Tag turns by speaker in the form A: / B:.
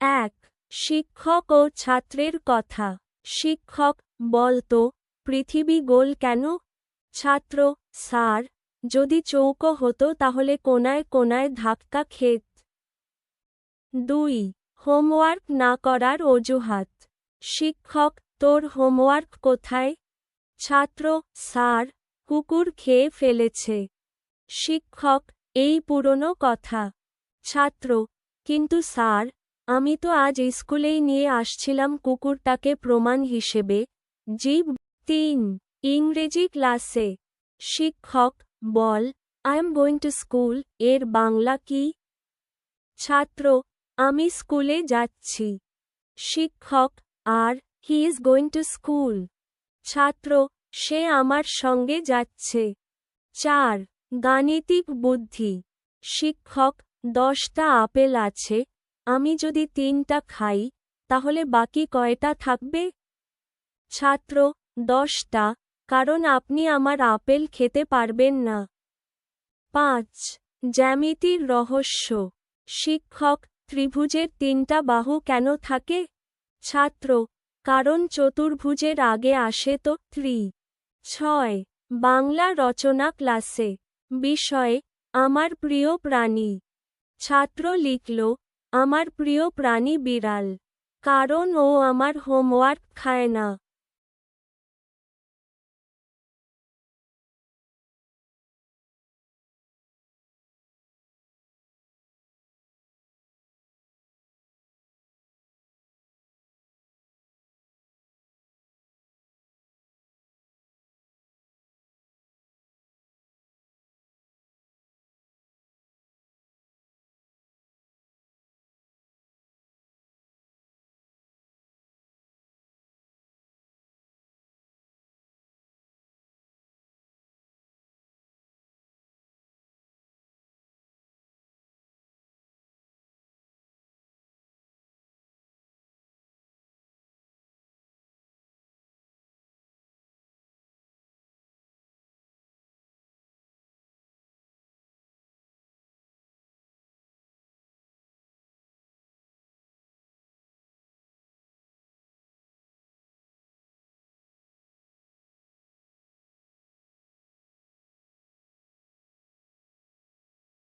A: এক, শিক্ষক ও ছাত্রের কথা। শিক্ষক: বলতো, পৃথিবী গোল কেন? ছাত্র: স্যার, যদি চৌকো হতো তাহলে কোনায় কোনায় ধাক্কা খেত। ২, হোমওয়ার্ক না করার অজুহাত। শিক্ষক: তোর হোমওয়ার্ক কোথায়? ছাত্র: স্যার, কুকুর খেয়ে ফেলেছে। শিক্ষক: এই পুরনো কথা। ছাত্র: কিন্তু স্যার, আমি তো আজ স্কুলেই নিয়ে আসছিলাম কুকুরটাকে প্রমাণ হিসেবে। জীব: ৩, ইংরেজি ক্লাসে। শিক্ষক: বল, I am going to school এর বাংলা কি? ছাত্র: আমি স্কুলে যাচ্ছি। শিক্ষক: আর he is going to school? ছাত্র: সে আমার সঙ্গে যাচ্ছে। ৪, গাণিতিক বুদ্ধি। শিক্ষক: 10টা আপেল আছে, আমি যদি 3টা খাই, তাহলে বাকি কয়টা থাকবে? ছাত্র: 10টা, কারণ আপনি আমার আপেল খেতে পারবেন না। ৫, জ্যামিতির রহস্য। শিক্ষক: ত্রিভুজের 3টা বাহু কেন থাকে? ছাত্র: কারণ চতুর্ভুজের আগে আসে তো ত্রি। ৬, বাংলা রচনা ক্লাসে। বিষয়: আমার প্রিয় প্রাণী। ছাত্র লিখল, আমার প্রিয় প্রাণী বিড়াল। কারণ ও আমার হোমওয়ার্ক খায় না।